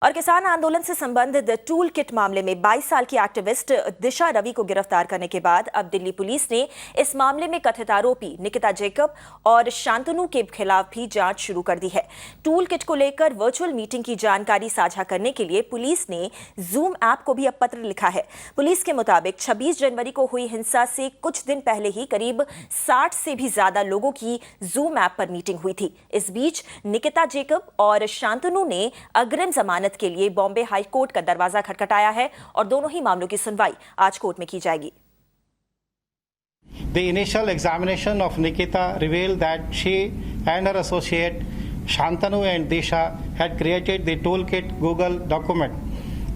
और किसान आंदोलन से संबंधित टूल किट मामले में 22 साल की एक्टिविस्ट दिशा रवि को गिरफ्तार करने के बाद अब दिल्ली पुलिस ने इस मामले में कथित आरोपी निकिता जैकब और शांतनु के खिलाफ भी जांच शुरू कर दी है। टूल किट को लेकर वर्चुअल मीटिंग की जानकारी साझा करने के लिए पुलिस ने जूम ऐप को भी अब पत्र लिखा है। पुलिस के मुताबिक 26 जनवरी को हुई हिंसा से कुछ दिन पहले ही करीब 60 से भी ज्यादा लोगों की जूम ऐप पर मीटिंग हुई थी। इस बीच निकिता जैकब और शांतनु ने अग्रिम जमानत के लिए बॉम्बे हाई कोर्ट का दरवाजा खटखटाया है और दोनों ही मामलों की सुनवाई आज कोर्ट में की जाएगी। The initial examination of Nikita revealed that she and her associate Shantanu and Disha had created the toolkit Google document.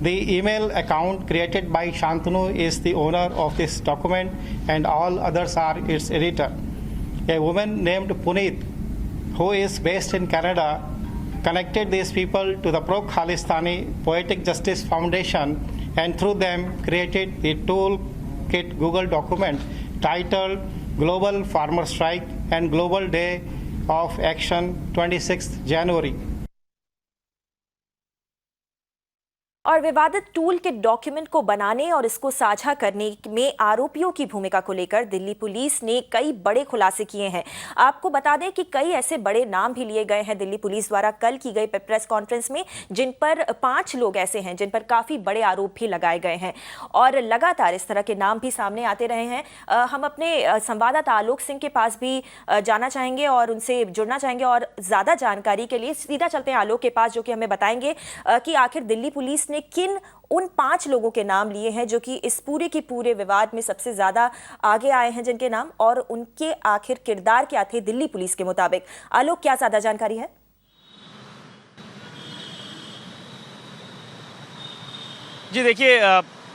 The email account created by Shantanu is the owner of this document and all others are its editor. A woman named Puneet, who is based in Canada, connected these people to the Pro-Khalistani Poetic Justice Foundation and through them created the toolkit Google document titled Global Farmer Strike and Global Day of Action 26th January. और विवादित tool kit document को बनाने और इसको साझा करने में आरोपियों की भूमिका को लेकर दिल्ली पुलिस ने कई बड़े खुलासे किए हैं। आपको बता दें कि कई ऐसे बड़े नाम भी लिए गए हैं दिल्ली पुलिस द्वारा कल की गई प्रेस कॉन्फ्रेंस में, जिन पर 5 लोग ऐसे हैं जिन पर काफी बड़े आरोप भी लगाए गए हैं और लगातार इस तरह के नाम भी सामने आते रहे हैं। हम अपने संवाददाता आलोक सिंह के पास भी जाना चाहेंगे और उनसे जुड़ना चाहेंगे और ज्यादा जानकारी के लिए सीधा चलते हैं आलोक के पास, जो कि हमें बताएंगे कि आखिर दिल्ली पुलिस ने किन उन 5 लोगों के नाम लिए हैं जो कि इस पूरे के पूरे विवाद में सबसे ज्यादा आगे आए हैं, जिनके नाम और उनके आखिर किरदार क्या थे दिल्ली पुलिस के मुताबिक। आलोक, क्या ज्यादा जानकारी है? जी देखिए,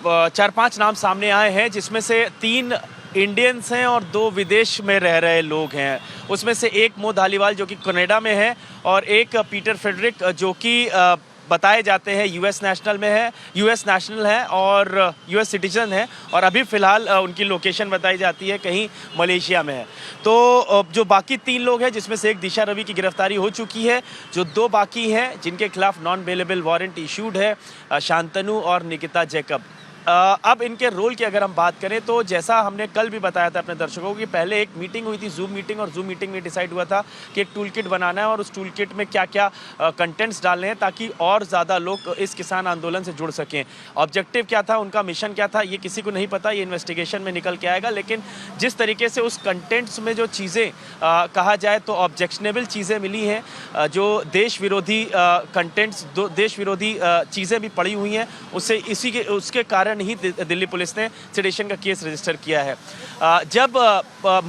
4-5 नाम सामने आए हैं, जिसमें से 3 इंडियंस हैं और 2 विदेश में रह रहे लोग हैं। उसमें से एक मो धालीवाल जो कि कनाडा में है और एक पीटर फ्रेडरिक जो कि बताए जाते हैं यूएस नेशनल है और यूएस सिटीजन है और अभी फ़िलहाल उनकी लोकेशन बताई जाती है कहीं मलेशिया में है। तो जो बाकी 3 लोग हैं, जिसमें से एक दिशा रवि की गिरफ्तारी हो चुकी है, जो 2 बाकी हैं जिनके खिलाफ नॉन बेलेबल वारंट इशूड है, शांतनु और निकिता जैकब। अब इनके रोल की अगर हम बात करें तो जैसा हमने कल भी बताया था अपने दर्शकों को कि पहले एक मीटिंग हुई थी, जूम मीटिंग, और जूम मीटिंग में डिसाइड हुआ था कि एक टूल किट बनाना है और उस टूल किट में क्या क्या कंटेंट्स डालने हैं ताकि और ज़्यादा लोग इस किसान आंदोलन से जुड़ सकें। ऑब्जेक्टिव क्या था, उनका मिशन क्या था, ये किसी को नहीं पता, ये इन्वेस्टिगेशन में निकल के आएगा। लेकिन जिस तरीके से उस कंटेंट्स में जो चीज़ें कहा जाए तो ऑब्जेक्शनेबल चीज़ें मिली हैं, जो देश विरोधी कंटेंट्स, देश विरोधी चीज़ें भी पड़ी हुई हैं, उसके कारण ही दिल्ली पुलिस ने सेडिशन का केस रजिस्टर किया है। जब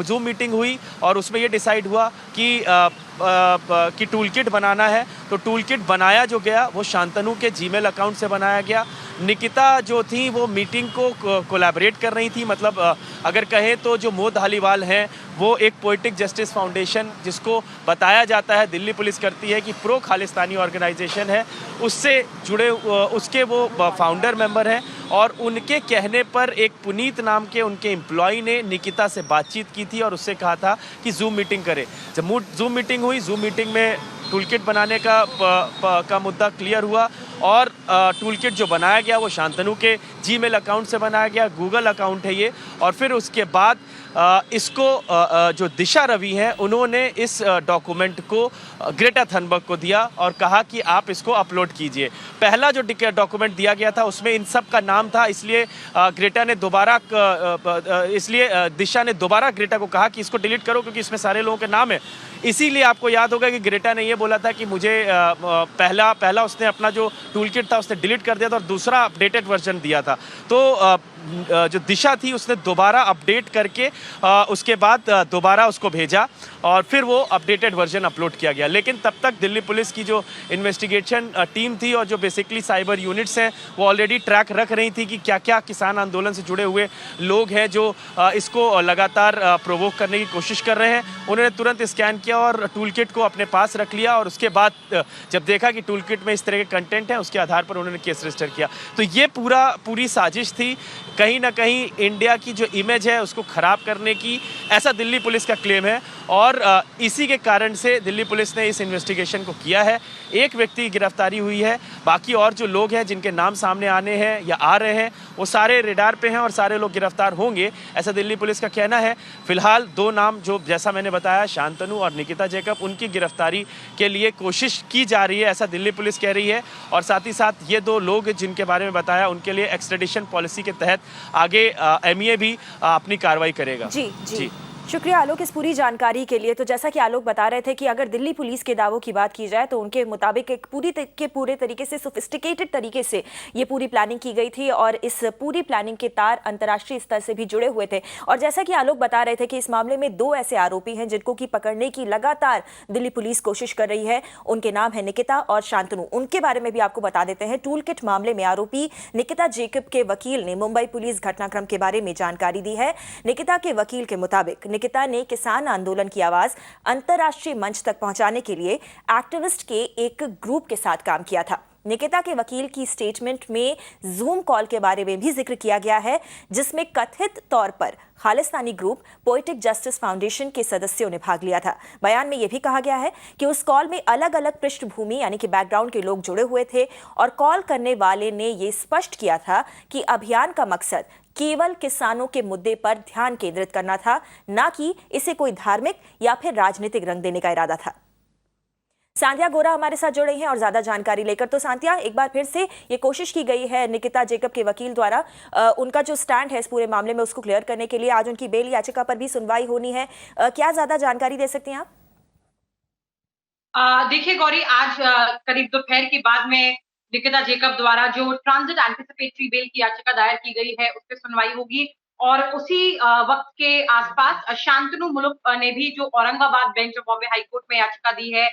जूम मीटिंग हुई और उसमें ये डिसाइड हुआ कि टूल किट बनाना है, तो टूल किट बनाया जो गया वो शांतनु के जीमेल अकाउंट से बनाया गया। निकिता जो थी वो मीटिंग को कोलैबोरेट कर रही थी, मतलब अगर कहें तो जो मो धालीवाल हैं वो एक पोएटिक जस्टिस फाउंडेशन, जिसको बताया जाता है दिल्ली पुलिस करती है कि प्रो खालिस्तानी ऑर्गेनाइजेशन है, उससे जुड़े उसके वो फाउंडर मेंबर हैं और उनके कहने पर एक पुनीत नाम के उनके एम्प्लॉय ने निकिता से बातचीत की थी और उससे कहा था कि जूम मीटिंग करे। जब जूम मीटिंग हुई, जूम मीटिंग में टूल किट बनाने का मुद्दा क्लियर हुआ और टूल किट जो बनाया गया वो शांतनु के जीमेल अकाउंट से बनाया गया, गूगल अकाउंट है ये। और फिर उसके बाद इसको जो दिशा रवि हैं उन्होंने इस डॉक्यूमेंट को ग्रेटा थनबर्ग को दिया और कहा कि आप इसको अपलोड कीजिए। पहला जो डॉक्यूमेंट दिया गया था उसमें इन सब का नाम था, इसलिए दिशा ने दोबारा ग्रेटा को कहा कि इसको डिलीट करो क्योंकि इसमें सारे लोगों के नाम है। इसीलिए आपको याद होगा कि ग्रेटा ने ये बोला था कि मुझे पहला उसने अपना जो टूल किट था उसने डिलीट कर दिया था और दूसरा अपडेटेड वर्जन दिया था। तो जो दिशा थी उसने दोबारा अपडेट करके उसके बाद दोबारा उसको भेजा और फिर वो अपडेटेड वर्जन अपलोड किया गया। लेकिन तब तक दिल्ली पुलिस की जो इन्वेस्टिगेशन टीम थी और जो बेसिकली साइबर यूनिट्स हैं वो ऑलरेडी ट्रैक रख रही थी कि क्या क्या किसान आंदोलन से जुड़े हुए लोग हैं जो इसको लगातार प्रोवोक करने की कोशिश कर रहे हैं। उन्होंने तुरंत स्कैन किया और टूल किट को अपने पास रख लिया और उसके बाद जब देखा कि टूल किट में इस तरह के कंटेंट हैं उसके आधार पर उन्होंने केस रजिस्टर किया। तो ये पूरी साजिश थी, कहीं ना कहीं इंडिया की जो इमेज है उसको ख़राब करने की, ऐसा दिल्ली पुलिस का क्लेम है। और इसी के कारण से दिल्ली पुलिस ने इस इन्वेस्टिगेशन को किया है। एक व्यक्ति की गिरफ्तारी हुई है, बाकी और जो लोग हैं जिनके नाम सामने आने हैं या आ रहे हैं वो सारे रेडार पे हैं और सारे लोग गिरफ्तार होंगे, ऐसा दिल्ली पुलिस का कहना है। फिलहाल 2 नाम जो जैसा मैंने बताया, शांतनु और निकिता जैकब, उनकी गिरफ्तारी के लिए कोशिश की जा रही है, ऐसा दिल्ली पुलिस कह रही है। और साथ ही साथ ये 2 लोग जिनके बारे में बताया उनके लिए एक्सट्रेडिशन पॉलिसी के तहत आगे एमईए भी अपनी कार्रवाई करेगा। जी शुक्रिया आलोक इस पूरी जानकारी के लिए। तो जैसा कि आलोक बता रहे थे कि अगर दिल्ली पुलिस के दावों की बात की जाए तो उनके मुताबिक एक पूरे तरीके से सोफिस्टिकेटेड तरीके से ये पूरी प्लानिंग की गई थी और इस पूरी प्लानिंग के तार अंतर्राष्ट्रीय स्तर से भी जुड़े हुए थे। और जैसा कि आलोक बता रहे थे कि इस मामले में 2 ऐसे आरोपी हैं जिनको की पकड़ने की लगातार दिल्ली पुलिस कोशिश कर रही है। उनके नाम है निकिता और शांतनु। उनके बारे में भी आपको बता देते हैं। टूल किट मामले में आरोपी निकिता जैकब के वकील ने मुंबई पुलिस घटनाक्रम के बारे में जानकारी दी है। निकिता के वकील के मुताबिक निकिता ने किसान आंदोलन की आवाज अंतर्राष्ट्रीय मंच तक पहुंचाने के लिए एक्टिविस्ट के एक ग्रुप के साथ काम किया था। निकिता के वकील की स्टेटमेंट में जूम कॉल के बारे में भी जिक्र किया गया है जिसमें कथित तौर पर Khalistani group poetic justice foundation के सदस्यों ने भाग लिया था। बयान में यह भी कहा गया है कि उस कॉल में अलग अलग पृष्ठभूमि यानी कि बैकग्राउंड के लोग जुड़े हुए थे और कॉल करने वाले ने यह स्पष्ट किया था कि अभियान का मकसद केवल किसानों के मुद्दे पर ध्यान केंद्रित करना था, ना कि इसे कोई धार्मिक या फिर राजनीतिक रंग देने का इरादा था। सांध्या गोरा हमारे साथ जुड़ रही हैं और ज्यादा जानकारी लेकर। तो सांध्या, एक बार फिर से ये कोशिश की गई है निकिता जैकब के वकील द्वारा उनका जो स्टैंड है इस पूरे मामले में उसको क्लियर करने के लिए। आज उनकी बेल याचिका पर भी सुनवाई होनी है। क्या ज्यादा जानकारी दे सकती हैं आप? देखिए गौरी, आज करीब दोपहर के बाद में निकिता जैकब द्वारा जो ट्रांजिट एंटिसिपेटरी बेल की याचिका दायर की गई है उस पर सुनवाई होगी और उसी वक्त के आसपास शांतनु मुलुक ने भी जो Aurangabad bench of Bombay high court में याचिका दी है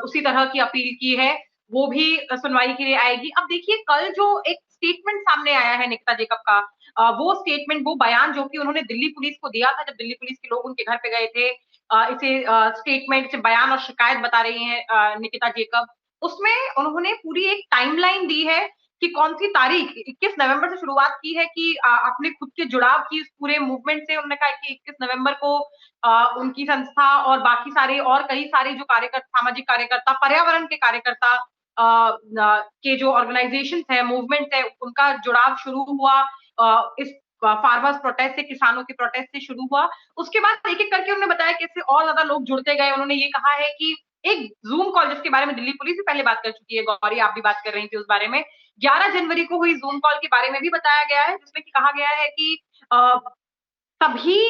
उसी तरह की अपील की है, वो भी सुनवाई के लिए आएगी। अब देखिए, कल जो एक स्टेटमेंट सामने आया है निकिता जैकब का, वो स्टेटमेंट, वो बयान जो कि उन्होंने दिल्ली पुलिस को दिया था जब दिल्ली पुलिस के लोग उनके घर पे गए थे, इसे स्टेटमेंट से बयान और शिकायत बता रही हैं निकिता जैकब। उसमें उन्होंने पूरी एक टाइमलाइन दी है कि कौन सी तारीख 21 नवंबर से शुरुआत की है कि अपने खुद के जुड़ाव की इस पूरे मूवमेंट से उन्होंने कहा कि 21 नवंबर को उनकी संस्था और बाकी सारे और कई सारे जो कार्यकर्ता, सामाजिक कार्यकर्ता, पर्यावरण के कार्यकर्ता के जो ऑर्गेनाइजेशन है, मूवमेंट है, उनका जुड़ाव शुरू हुआ इस फार्मर्स प्रोटेस्ट से, किसानों के प्रोटेस्ट से शुरू हुआ। उसके बाद एक-एक करके उन्होंने बताया कि इससे और ज्यादा लोग जुड़ते गए। उन्होंने ये कहा है कि एक जूम कॉल, जिसके बारे में दिल्ली पुलिस भी पहले बात कर चुकी है, गौरी आप भी बात कर रही थी उस बारे में, 11 जनवरी को हुई जूम कॉल के बारे में भी बताया गया है, जिसमें कि कहा गया है कि सभी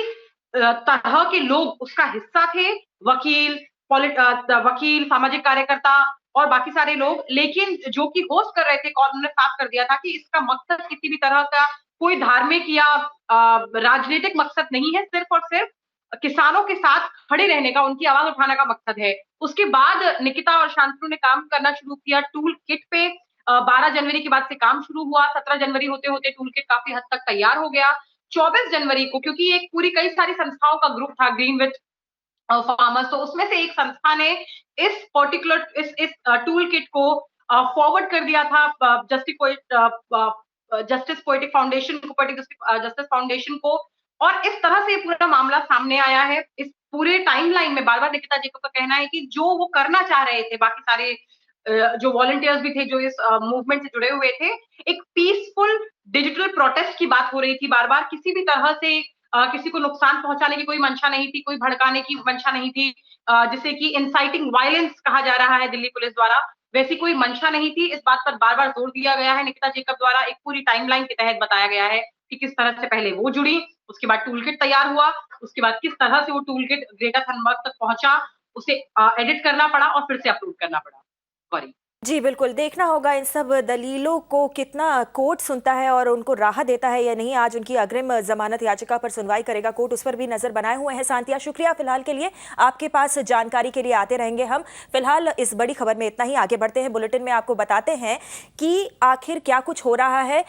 तरह के लोग उसका हिस्सा थे, वकील, वकील, सामाजिक कार्यकर्ता और बाकी सारे लोग। लेकिन जो कि होस्ट कर रहे थे कॉल, उन्होंने साफ कर दिया था कि इसका मकसद किसी भी तरह का कोई धार्मिक या राजनीतिक मकसद नहीं है, सिर्फ और सिर्फ किसानों के साथ खड़े रहने का, उनकी आवाज उठाने का मकसद है। उसके बाद निकिता और शांतनु ने काम करना शुरू किया टूल किट पे। 12 जनवरी के बाद से काम शुरू हुआ। 17 जनवरी होते होते टूल किट काफी हद तक तैयार हो गया। 24 जनवरी को, क्योंकि एक पूरी कई सारी संस्थाओं का ग्रुप था ग्रीनविच फार्मर्स, तो उसमें से एक संस्था ने इस पर्टिकुलर इस टूल किट को फॉरवर्ड कर दिया था जस्टिस पोएटिक फाउंडेशन को, पोएटिक जस्टिस फाउंडेशन को, और इस तरह से पूरा मामला सामने आया है। इस पूरे टाइमलाइन में बार-बार निकिता जैकब का कहना है कि जो वो करना चाह रहे थे, बाकी सारे जो वॉलंटियर्स भी थे जो इस मूवमेंट से जुड़े हुए थे, एक पीसफुल डिजिटल प्रोटेस्ट की बात हो रही थी बार-बार। किसी भी तरह से किसी को नुकसान पहुंचाने की कोई मंशा नहीं थी, कोई भड़काने की मंशा नहीं थी, जिसे कि इंसाइटिंग वायलेंस कहा जा रहा है दिल्ली पुलिस द्वारा, वैसी कोई मंशा नहीं थी। इस बात पर बार-बार जोर दिया गया है निकिता जैकब द्वारा। एक पूरी टाइमलाइन के तहत बताया गया है कि किस तरह से पहले वो जुड़ी, उसके बाद टूल किट तैयार हुआ, उसके बाद किस तरह से वो टूल किट ग्रेटा थनबर्ग तक पहुंचा, उसे एडिट करना पड़ा और फिर से अपलोड करना पड़ा। सॉरी। जी बिल्कुल, देखना होगा इन सब दलीलों को कितना कोर्ट सुनता है और उनको राहत देता है या नहीं। आज उनकी अग्रिम जमानत याचिका पर सुनवाई करेगा कोर्ट, उस पर भी नजर बनाए हुए हैं। सांतिया, शुक्रिया फिलहाल के लिए, आपके पास जानकारी के लिए आते रहेंगे हम। फिलहाल इस बड़ी खबर में इतना ही, आगे बढ़ते हैं। बुलेटिन में आपको बताते हैं कि आखिर क्या कुछ हो रहा है।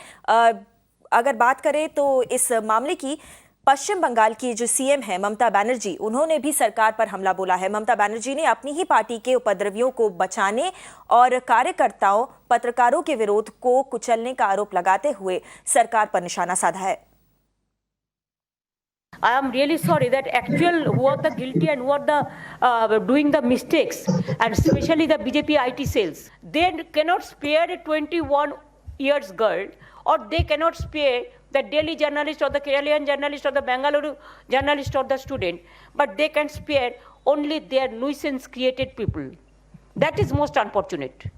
अगर बात करें तो इस मामले की पश्चिम बंगाल की जो सीएम है ममता बनर्जी, उन्होंने भी सरकार पर हमला बोला है। ममता बनर्जी ने अपनी ही पार्टी के उपद्रवियों को बचाने और कार्यकर्ताओं, पत्रकारों के विरोध को कुचलने का आरोप लगाते हुए सरकार पर निशाना साधा है। I am really sorry that who are the guilty and who are the doing the mistakes, and especially the BJP IT cells. They cannot spare a 21 years girl, or they cannot spare the Delhi journalist or the Keralian journalist or the Bangalore journalist or the student, but they can spare only their nuisance created people. That is most unfortunate.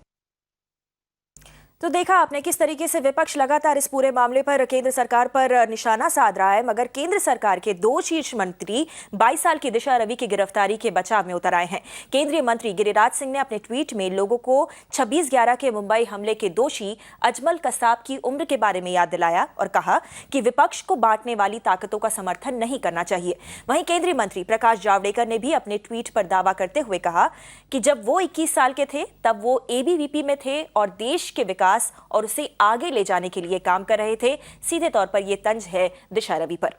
तो देखा आपने किस तरीके से विपक्ष लगातार इस पूरे मामले पर केंद्र सरकार पर निशाना साध रहा है, मगर केंद्र सरकार के 2 शीर्ष मंत्री 22 साल की दिशा रवि की गिरफ्तारी के बचाव में उतर आए हैं। केंद्रीय मंत्री गिरिराज सिंह ने अपने ट्वीट में लोगों को 26/11 के मुंबई हमले के दोषी अजमल कसाब की उम्र के बारे में याद दिलाया और कहा कि विपक्ष को बांटने वाली ताकतों का समर्थन नहीं करना चाहिए। वहीं केंद्रीय मंत्री प्रकाश जावड़ेकर ने भी अपने ट्वीट पर दावा करते हुए कहा कि जब वो 21 साल के थे तब वो एबीवीपी में थे और देश के विकास और उसे आगे ले जाने के लिए काम कर रहे थे। सीधे तौर पर यह तंज है दिशा रवि पर।